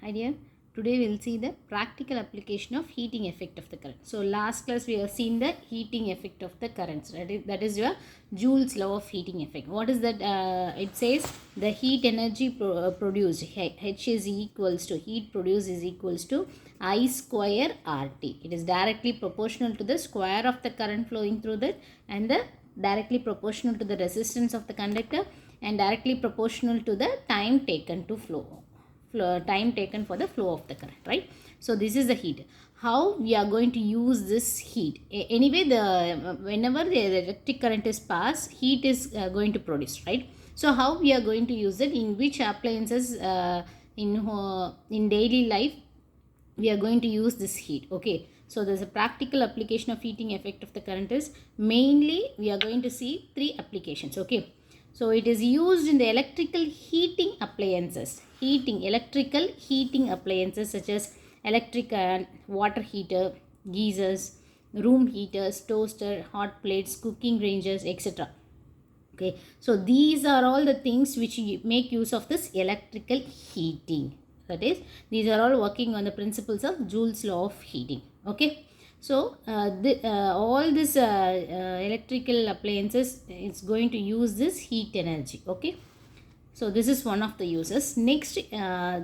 Idea? Today we will see the practical application of heating effect of the current. So last class we have seen the heating effect of the currents. That is your Joule's law of heating effect. What is that? It says the heat energy produced, H is equals to, heat produced is equals to I square RT. It is directly proportional to the square of the current flowing through that, and the directly proportional to the resistance of the conductor, and directly proportional to the time taken to time taken for the flow of the current, right? So this is the heat. How we are going to use this heat? Anyway, whenever the electric current is passed, heat is going to produce, right? So how we are going to use it? In which appliances in daily life we are going to use this heat? Okay, so there's a practical application of heating effect of the current is mainly we are going to see three applications. Okay, so it is used in the electrical heating appliances, electrical heating appliances such as electric water heater, geysers, room heaters, toaster, hot plates, cooking ranges, etc. Okay, so these are all the things which make use of this electrical heating. That is, these are all working on the principles of Joule's law of heating. Okay, so all this electrical appliances is going to use this heat energy. Okay, so this is one of the uses. Next,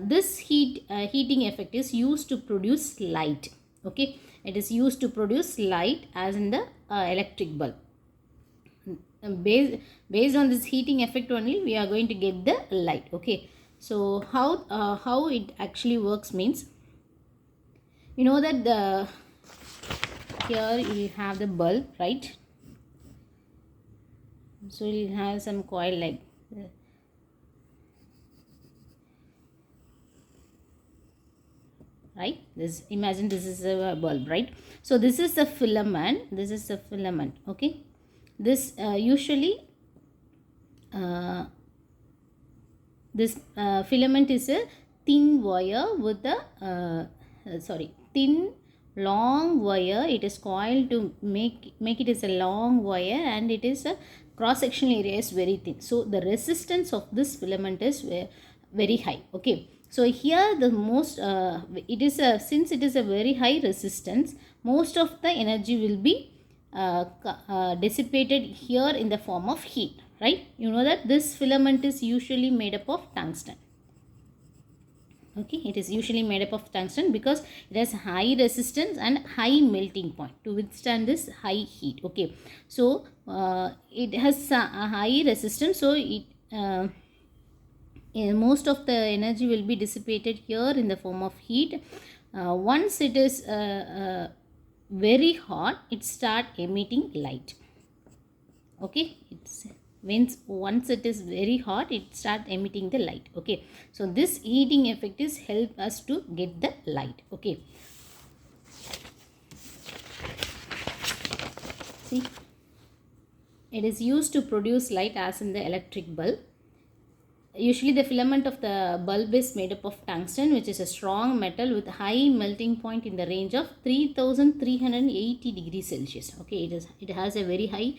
this heating effect is used to produce light. Okay, it is used to produce light as in the electric bulb. Based on this heating effect only we are going to get the light. Okay, so how it actually works means, you know that here you have the bulb, right? So you have some coil like right, this, imagine this is a bulb, right? So this is the filament, okay. This usually this filament is a thin wire with a thin long wire. It is coiled to make it as a long wire, and it is a cross sectional area is very thin, so the resistance of this filament is very high. Okay, so here the most it is a, since it is a very high resistance, most of the energy will be dissipated here in the form of heat, right? You know that this filament is usually made up of tungsten. Okay, it is usually made up of tungsten because it has high resistance and high melting point to withstand this high heat. Okay, so it has a high resistance, so it most of the energy will be dissipated here in the form of heat. Once it is very hot, it start emitting light. Okay, once it is very hot, it start emitting the light. Okay, so this heating effect is help us to get the light. Okay, see, it is used to produce light as in the electric bulb. Usually the filament of the bulb is made up of tungsten, which is a strong metal with high melting point in the range of 3380 degrees Celsius. Okay, it has a very high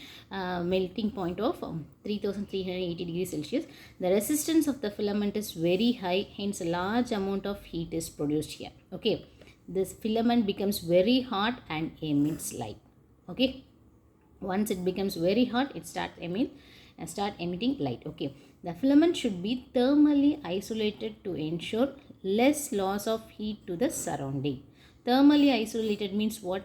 melting point of 3380 degrees Celsius. The resistance of the filament is very high, hence a large amount of heat is produced here. Okay, this filament becomes very hot and emits light. Okay, once it becomes very hot, it start emitting light. Okay, the filament should be thermally isolated to ensure less loss of heat to the surrounding. Thermally isolated means what?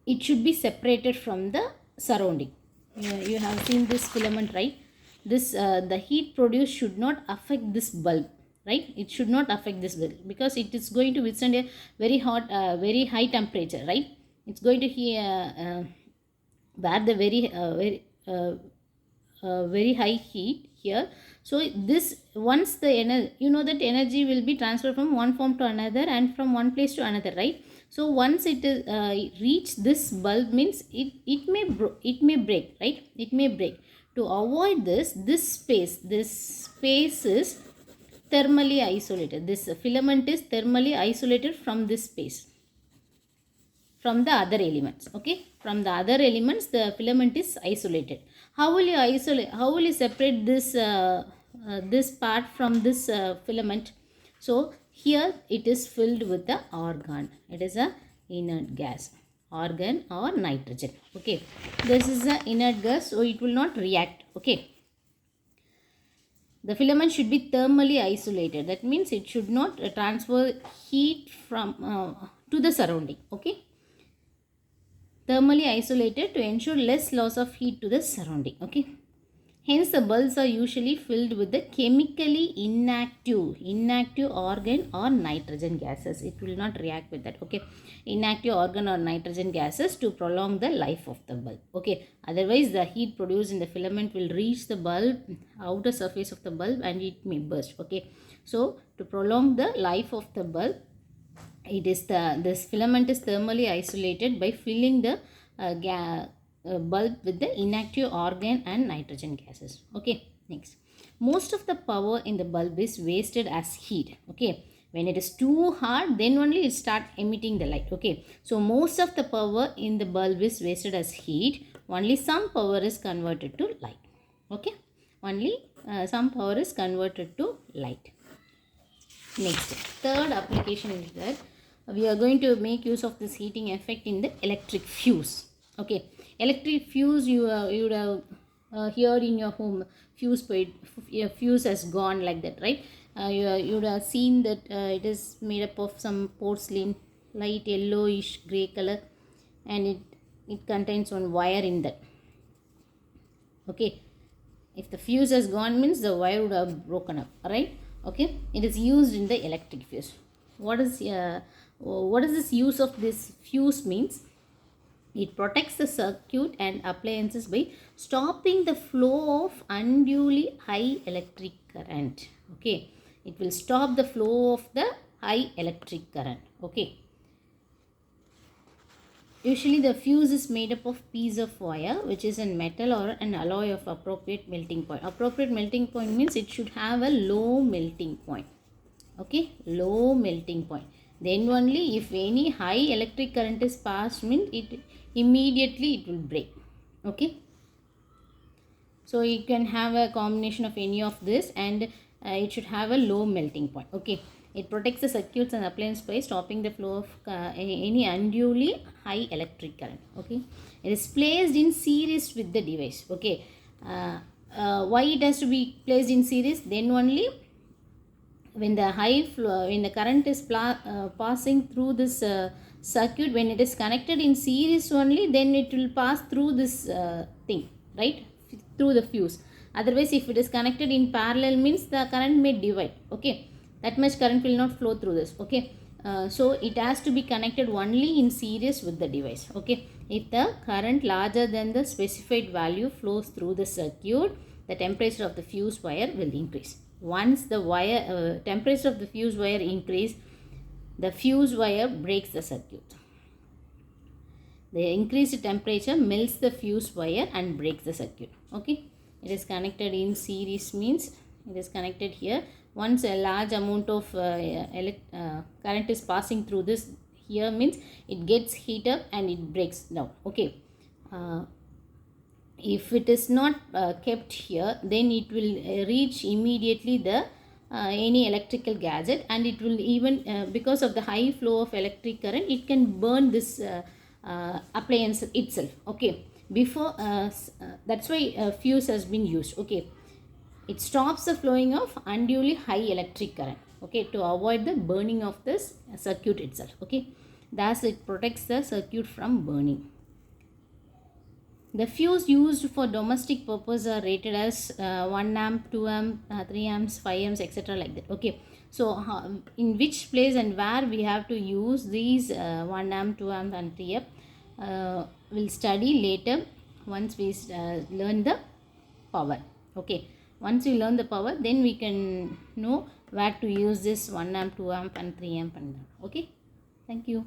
It should be separated from the surrounding. You have seen this filament, right? This the heat produced should not affect this bulb, right? It should not affect this bulb because it is going to withstand a very hot, very high temperature, right? It's going to bear the very high heat here. So this, once the energy, you know that energy will be transferred from one form to another and from one place to another, right? So once it is reach this bulb, means it may break, right? It may break. To avoid this space is thermally isolated. This filament is thermally isolated from this space, from the other elements. Okay, from the other elements the filament is isolated. How will you isolate, how will you separate this this part from this filament? So here it is filled with the argon. It is a inert gas, argon or nitrogen. Okay, this is a inert gas, so it will not react. Okay, the filament should be thermally isolated. That means it should not transfer heat from to the surrounding. Okay, thermally isolated to ensure less loss of heat to the surrounding. Okay, hence the bulbs are usually filled with the chemically inactive argon or nitrogen gases. It will not react with that. Okay, inactive argon or nitrogen gases to prolong the life of the bulb. Okay, otherwise the heat produced in the filament will reach the bulb outer surface of the bulb and it may burst. Okay, so to prolong the life of the bulb, this filament is thermally isolated by filling the bulb with the inactive argon and nitrogen gases. Okay, next, most of the power in the bulb is wasted as heat. Okay, when it is too hard, then only it start emitting the light. Okay, so most of the power in the bulb is wasted as heat. Only some power is converted to light. Okay, only some power is converted to light. Next, third application is that we are going to make use of this heating effect in the electric fuse. Okay, electric fuse, you would have heard in your home, fuse has gone, like that, right? You would have seen that it is made up of some porcelain, light yellowish gray color, and it contains one wire in that. Okay, if the fuse has gone, means the wire would have broken up, right? Okay, it is used in the electric fuse. What is this use of this fuse means? It protects the circuit and appliances by stopping the flow of unduly high electric current. Okay, it will stop the flow of the high electric current. Okay, usually the fuse is made up of piece of wire which is in metal or an alloy of appropriate melting point. Appropriate melting point means it should have a low melting point. Okay, low melting point. Then only if any high electric current is passed, means it immediately it will break. Okay, so you can have a combination of any of this, and it should have a low melting point. Okay, it protects the circuits and appliances by stopping the flow of any unduly high electric current. Okay, it is placed in series with the device. Okay, why it has to be placed in series? Then only when the when the current is passing through this circuit, when it is connected in series only, then it will pass through this thing, right, through the fuse. Otherwise, if it is connected in parallel, means the current may divide. Okay, that much current will not flow through this. Okay, so it has to be connected only in series with the device. Okay, if the current larger than the specified value flows through the circuit, the temperature of the fuse wire will increase. Once the temperature of the fuse wire increase, the fuse wire breaks the circuit. The increased temperature melts the fuse wire and breaks the circuit. Okay, it is connected in series means it is connected here. Once a large amount of current is passing through this here, means it gets heat up and it breaks down. Okay, if it is not kept here, then it will reach immediately the any electrical gadget, and it will even because of the high flow of electric current, it can burn this appliance itself. Okay, before that's why fuse has been used. Okay, it stops the flowing of unduly high electric current. Okay, to avoid the burning of this circuit itself. Okay, thus it protects the circuit from burning. The fuse used for domestic purpose are rated as 1 amp, 2 amp, 3 amps, 5 amps, etc. like that. Okay, so in which place and where we have to use these 1 amp, 2 amp and 3 amp, we'll study later once we learn the power. Okay, once we learn the power, then we can know where to use this 1 amp, 2 amp and 3 amp. And okay, thank you.